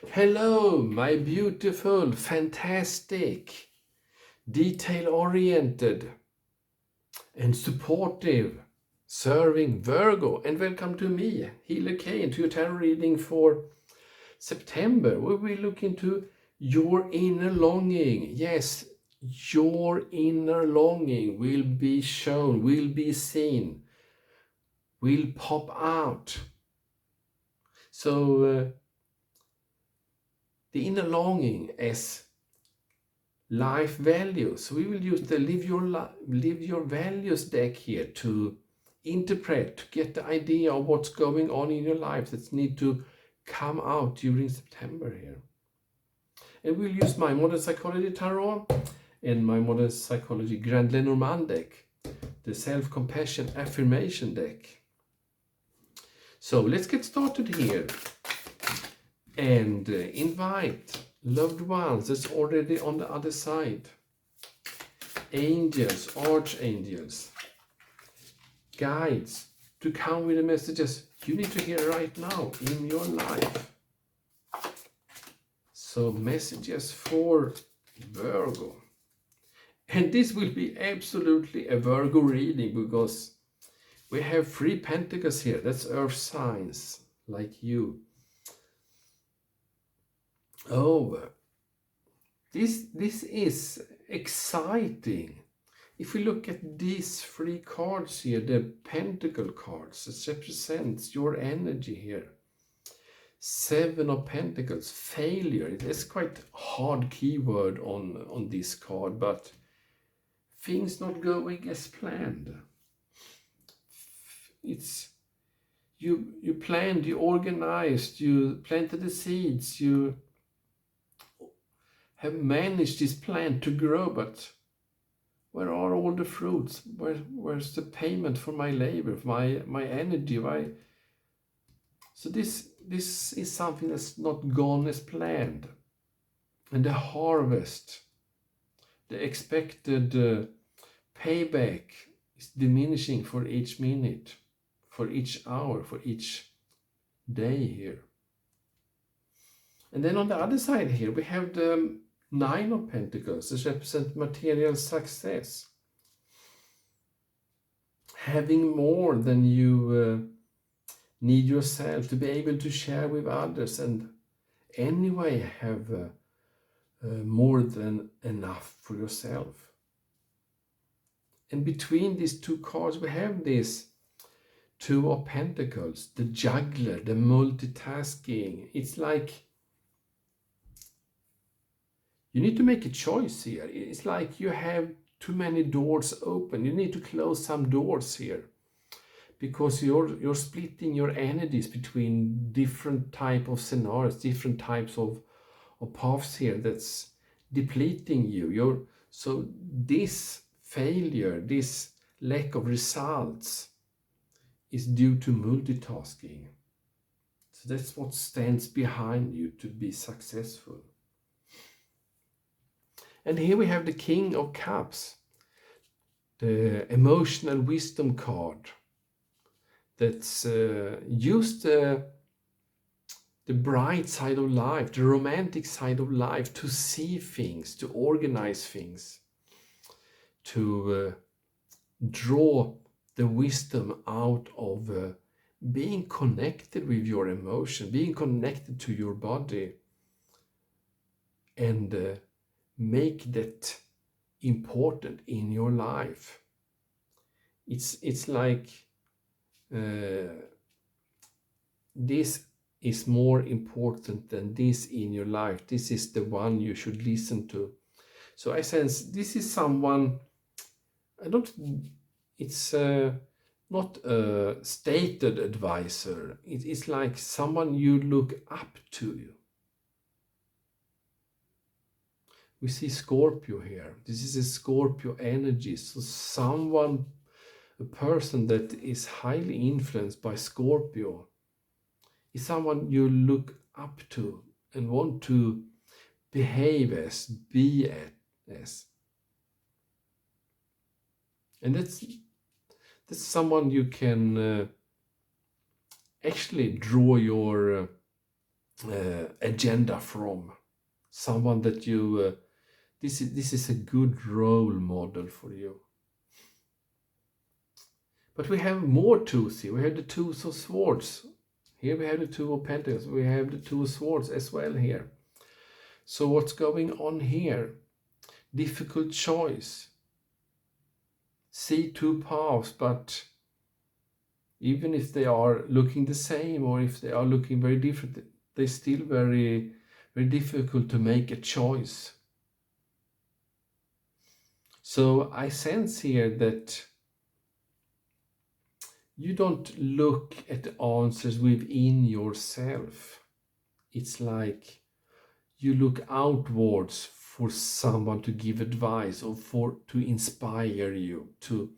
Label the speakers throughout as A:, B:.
A: Hello, my beautiful, fantastic, detail-oriented and supportive, serving Virgo, and welcome to me, Healer K, into your tarot reading for September, where we look into your inner longing. Yes, your inner longing will be shown, will be seen, will pop out. So, the inner longing as life values. We will use the live your values deck here to interpret, to get the idea of what's going on in your life that need to come out during September here. And we'll use my Modern Psychology Tarot and my Modern Psychology Grand Lenormand deck, the Self-Compassion Affirmation deck. So let's get started here and invite loved ones that's already on the other side. Angels, archangels, guides to come with the messages you need to hear right now in your life. So messages for Virgo. And this will be absolutely a Virgo reading because we have 3 pentacles here. That's earth signs like you. Oh, this is exciting. If we look at these 3 cards here, the pentacle cards, it represents your energy here. 7 of Pentacles, failure. It's quite a hard keyword on this card, but things not going as planned. It's you planned, you organized, you planted the seeds, you have managed this plant to grow, but where are all the fruits? Where's the payment for my labor, for my energy? Why? So this is something that's not gone as planned. And the harvest, the expected payback is diminishing for each minute, for each hour, for each day here. And then on the other side here, we have the 9 of Pentacles, which represent material success. Having more than you need yourself to be able to share with others, and anyway have more than enough for yourself. And between these 2 cards, we have this 2 of Pentacles, the juggler, the multitasking. It's like you need to make a choice here. It's like you have too many doors open. You need to close some doors here because you're splitting your energies between different type of scenarios, different types of paths here that's depleting you. So this failure, this lack of results is due to multitasking. So that's what stands behind you to be successful. And here we have the King of Cups, the emotional wisdom card that's used the bright side of life, the romantic side of life, to see things, to organize things, to draw the wisdom out of being connected with your emotion, being connected to your body, and make that important in your life. It's like this is more important than this in your life. This is the one you should listen to. So I sense this is someone, it's not a stated advisor. It's like someone you look up to. We see Scorpio here. This is a Scorpio energy. So someone, a person that is highly influenced by Scorpio, is someone you look up to and want to behave as, be as. And that's someone you can actually draw your agenda from. Someone that you, this is a good role model for you. But we have more tools here. We have the Two of Swords. Here we have the Two of Pentacles. We have the Two of Swords as well here. So what's going on here? Difficult choice. See two paths, but even if they are looking the same or if they are looking very different, they're still very, very difficult to make a choice. So I sense here that you don't look at the answers within yourself. It's like you look outwards for someone to give advice or to inspire you to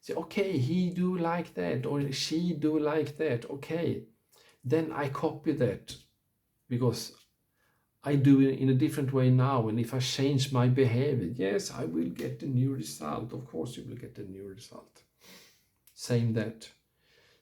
A: say, okay, he do like that or she do like that. Okay, then I copy that because I do it in a different way now. And if I change my behavior, yes, I will get a new result. Of course, you will get a new result. Same that.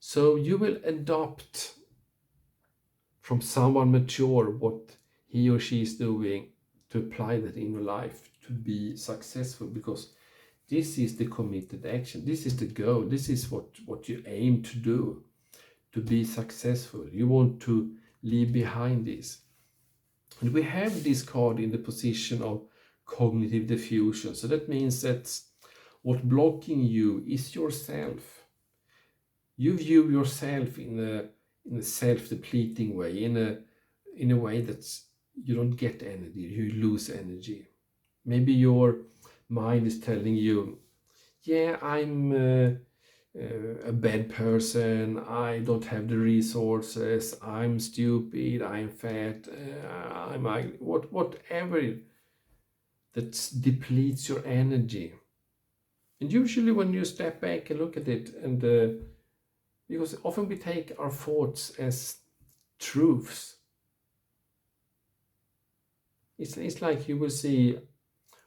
A: So you will adopt from someone mature what he or she is doing to apply that in your life to be successful, because this is the committed action. This is the goal. This is what you aim to do to be successful. You want to leave behind this. And we have this card in the position of cognitive diffusion. So that means that what blocking you is yourself. You view yourself in a self-depleting way, in a way that you don't get energy, you lose energy. Maybe your mind is telling you, yeah, I'm a bad person, I don't have the resources, I'm stupid, I'm fat, I'm ugly, whatever that depletes your energy. And usually when you step back and look at it, and because often we take our thoughts as truths. It's like you will see,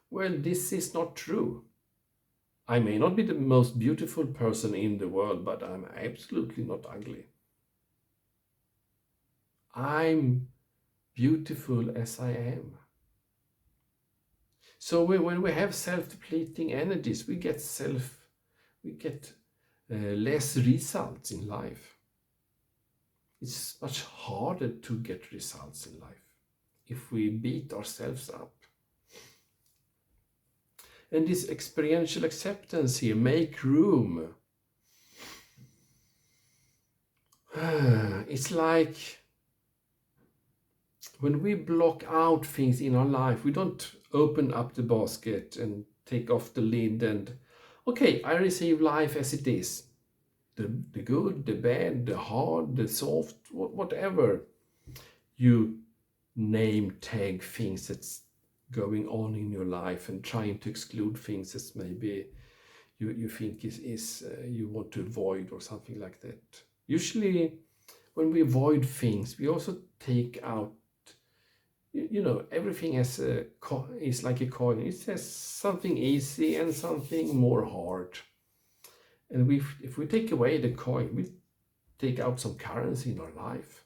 A: well, this is not true. I may not be the most beautiful person in the world, but I'm absolutely not ugly. I'm beautiful as I am. So when we have self-depleting energies, we get less results in life. It's much harder to get results in life if we beat ourselves up. And this experiential acceptance here, make room. It's like when we block out things in our life, we don't open up the basket and take off the lid and, okay, I receive life as it is. The good, the bad, the hard, the soft, whatever you name tag things that's going on in your life, and trying to exclude things that maybe you think is you want to avoid or something like that. Usually when we avoid things, we also take out, everything is like a coin. It says something easy and something more hard. And if we take away the coin, we take out some currency in our life.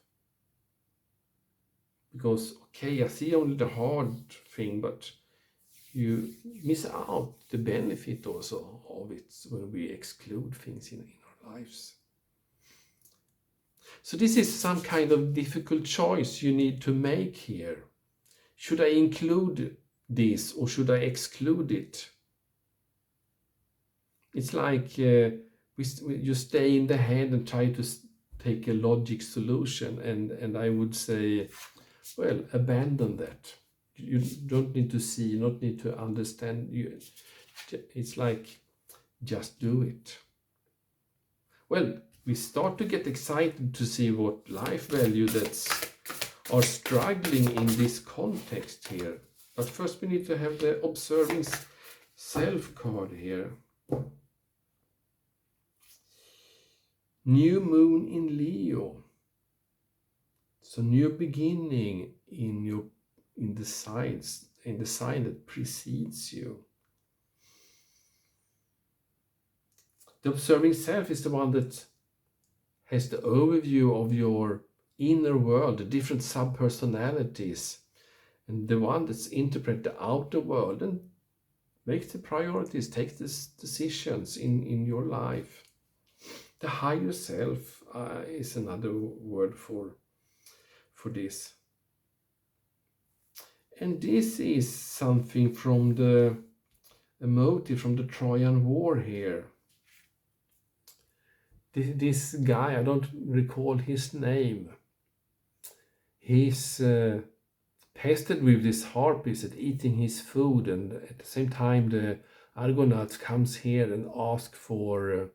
A: Because, okay, I see only the hard thing, but you miss out the benefit also of it when we exclude things in our lives. So this is some kind of difficult choice you need to make here. Should I include this or should I exclude it? It's like you stay in the head and try to take a logic solution, and I would say, well, abandon that. You don't need to see, you don't need to understand. It's like, just do it. Well, we start to get excited to see what life value that's are struggling in this context here. But first we need to have the observing self card here. New moon in Leo. So new beginning in the sign that precedes you. The observing self is the one that has the overview of your inner world, the different sub-personalities, and the one that's interpret the outer world and make the priorities, take the decisions in your life. The higher self is another word for this. And this is something from a motive from the Trojan War here. This guy, I don't recall his name, he's pestered with this harpies at eating his food, and at the same time the Argonauts comes here and ask for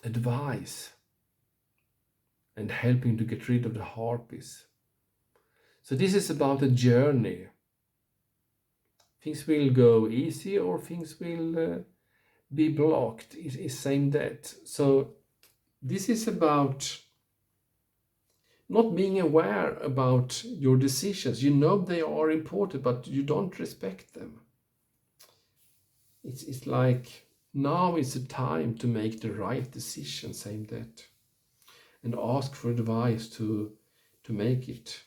A: advice and helping to get rid of the harpies. So this is about a journey. Things will go easy or things will be blocked, is saying that. So this is about not being aware about your decisions. You know they are important, but you don't respect them. It's like now is the time to make the right decision, saying that, and ask for advice to make it.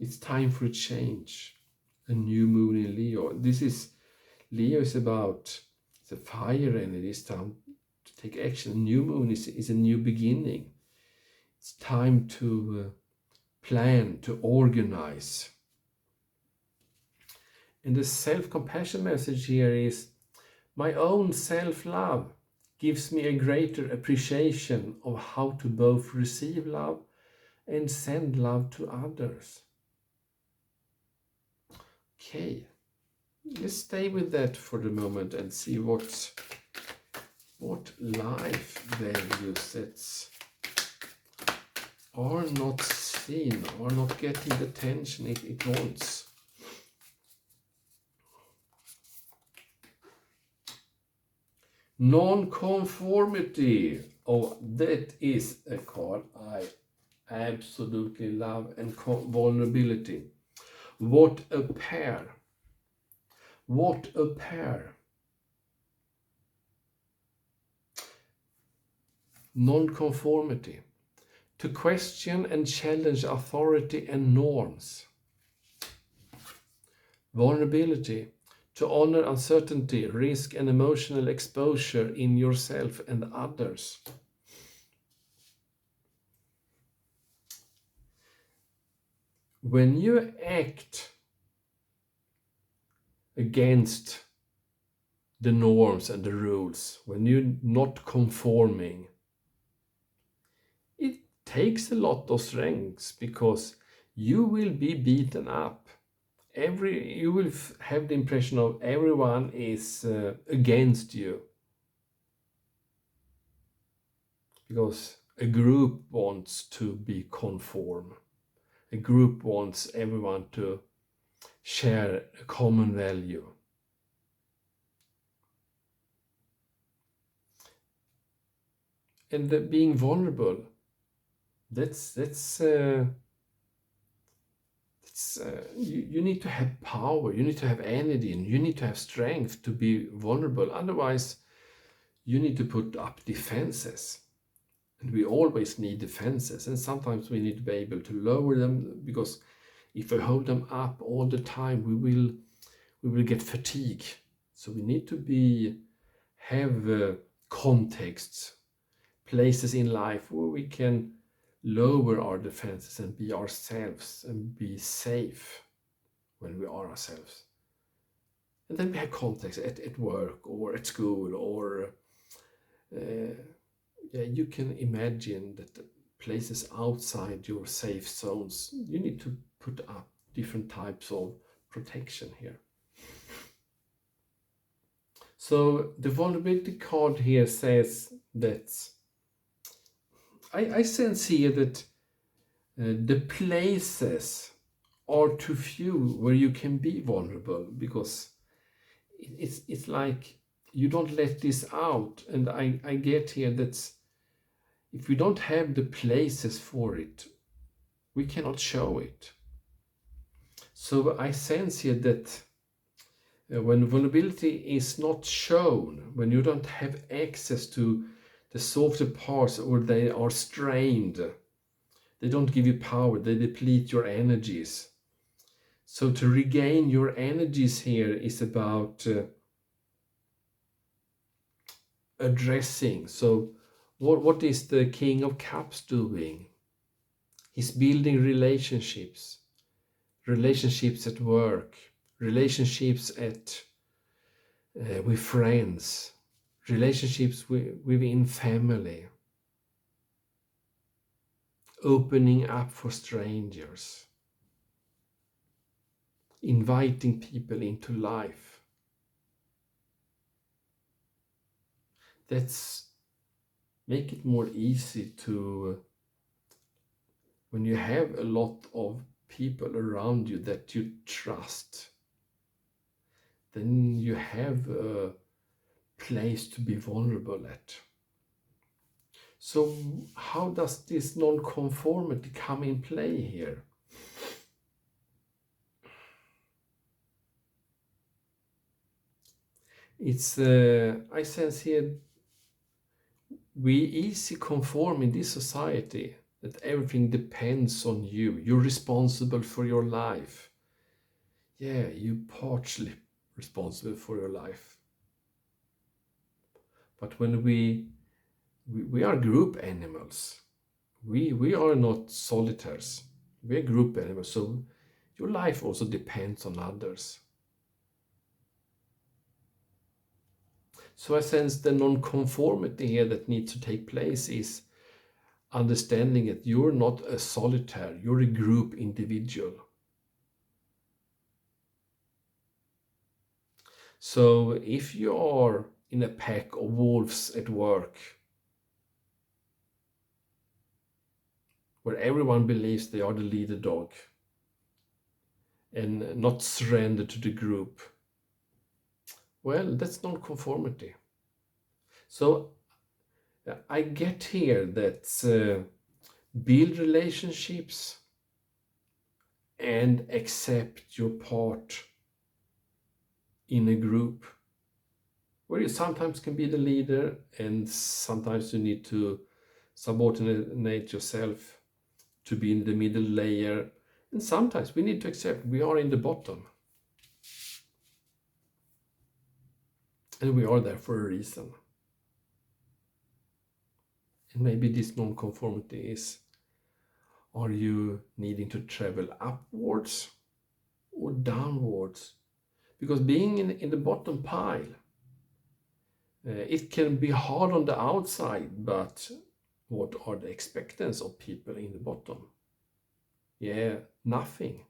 A: It's time for a change. A new moon in Leo. Leo is about the fire energy. It's time to take action. A new moon is a new beginning. It's time to plan, to organize. And the self-compassion message here is, my own self-love gives me a greater appreciation of how to both receive love and send love to others. Okay, let's stay with that for the moment and see what life values that are not seen, are not getting the attention it wants. Non-conformity. Oh, that is a card I absolutely love. And vulnerability. What a pair. What a pair. Non-conformity. To question and challenge authority and norms. Vulnerability. To honor uncertainty, risk, and emotional exposure in yourself and others. When you act against the norms and the rules, when you're not conforming, it takes a lot of strength, because you will be beaten up. You will have the impression of everyone is against you, because a group wants to be conform. A group wants everyone to share a common value. And being vulnerable, you need to have power, you need to have energy, and you need to have strength to be vulnerable. Otherwise, you need to put up defenses. And we always need defenses, and sometimes we need to be able to lower them, because if we hold them up all the time, we will get fatigue. So we need to have contexts, places in life where we can lower our defenses and be ourselves and be safe when we are ourselves. And then we have contexts at work or at school, or you can imagine that the places outside your safe zones, you need to put up different types of protection here. So the vulnerability card here says that I sense here that the places are too few where you can be vulnerable, because it's like you don't let this out. And I get here that if we don't have the places for it, we cannot show it. So I sense here that when vulnerability is not shown, when you don't have access to the softer parts, or they are strained. They don't give you power, they deplete your energies. So to regain your energies here is about addressing. So what is the King of Cups doing? He's building relationships at work, relationships with friends, relationships within family, opening up for strangers, inviting people into life. That's make it more easy to, when you have a lot of people around you that you trust, then you have a place to be vulnerable at. So how does this non-conformity come in play here? It's, I sense here, we easy conform in this society that everything depends on you. You're responsible for your life. Yeah, you're partially responsible for your life. But when we are group animals. We are not solitaires. We are group animals. So your life also depends on others. So I sense the non-conformity here that needs to take place is understanding that you're not a solitaire, you're a group individual. So if you are in a pack of wolves at work, where everyone believes they are the leader dog and not surrender to the group, well, that's non-conformity. So I get here that build relationships and accept your part in a group where you sometimes can be the leader and sometimes you need to subordinate yourself to be in the middle layer, and sometimes we need to accept we are in the bottom and we are there for a reason. And maybe this non-conformity is, are you needing to travel upwards or downwards? Because being in the bottom pile, it can be hard on the outside, but what are the expectations of people in the bottom? Yeah, nothing.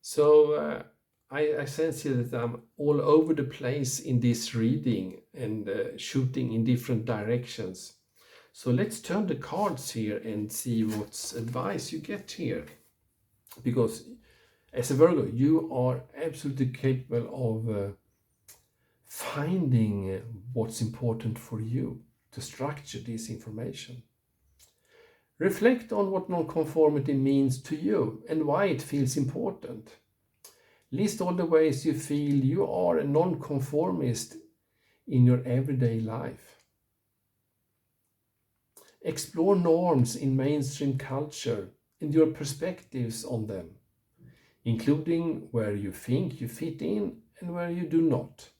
A: So I sense here that I'm all over the place in this reading and shooting in different directions. So let's turn the cards here and see what's advice you get here. Because as a Virgo, you are absolutely capable of finding what's important for you to structure this information. Reflect on what non-conformity means to you and why it feels important. List all the ways you feel you are a non-conformist in your everyday life. Explore norms in mainstream culture and your perspectives on them, including where you think you fit in and where you do not.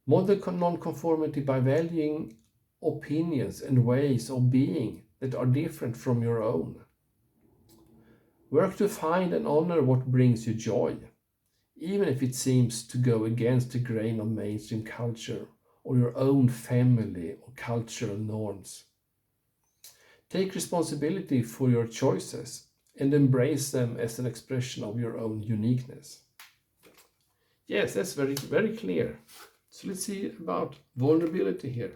A: Model non-conformity by valuing opinions and ways of being that are different from your own. Work to find and honor what brings you joy, even if it seems to go against the grain of mainstream culture or your own family or cultural norms. Take responsibility for your choices and embrace them as an expression of your own uniqueness. Yes, that's very, very clear. So let's see about vulnerability here.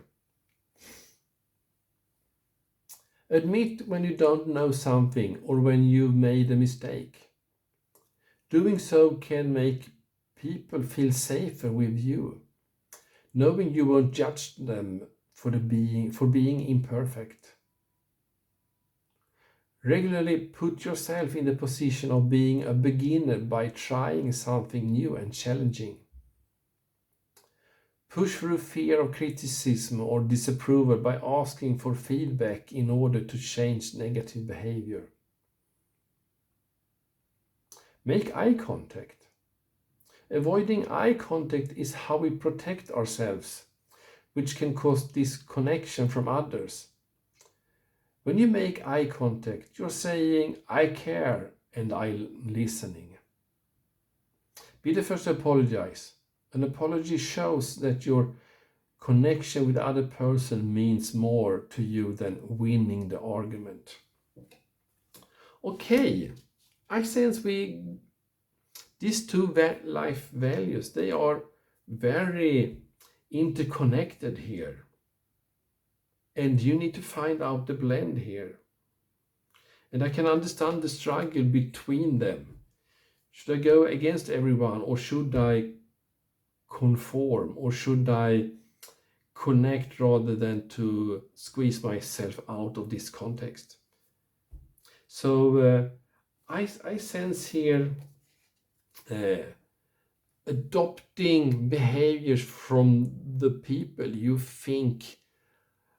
A: Admit when you don't know something or when you've made a mistake. Doing so can make people feel safer with you, knowing you won't judge them for being imperfect. Regularly put yourself in the position of being a beginner by trying something new and challenging. Push through fear of criticism or disapproval by asking for feedback in order to change negative behavior. Make eye contact. Avoiding eye contact is how we protect ourselves, which can cause disconnection from others. When you make eye contact, you're saying, I care and I'm listening. Be the first to apologize. An apology shows that your connection with the other person means more to you than winning the argument. Okay, I sense these two life values, they are very interconnected here. And you need to find out the blend here. And I can understand the struggle between them. Should I go against everyone, or should I conform, or should I connect rather than to squeeze myself out of this context? So I sense here adopting behaviors from the people you think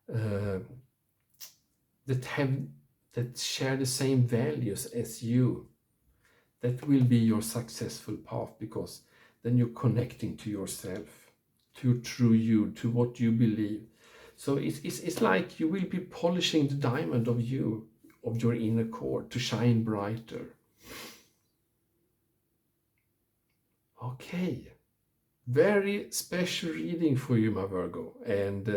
A: that share the same values as you. That will be your successful path, because then you're connecting to yourself, to your true you, to what you believe. So it's like you will be polishing the diamond of you, of your inner core, to shine brighter. Okay, very special reading for you, my Virgo. And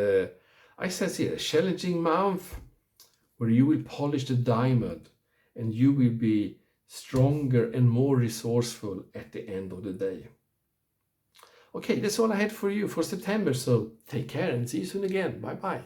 A: I sense here a challenging month where you will polish the diamond and you will be stronger and more resourceful at the end of the day. Okay, that's all I had for you for September. So take care and see you soon again. Bye bye.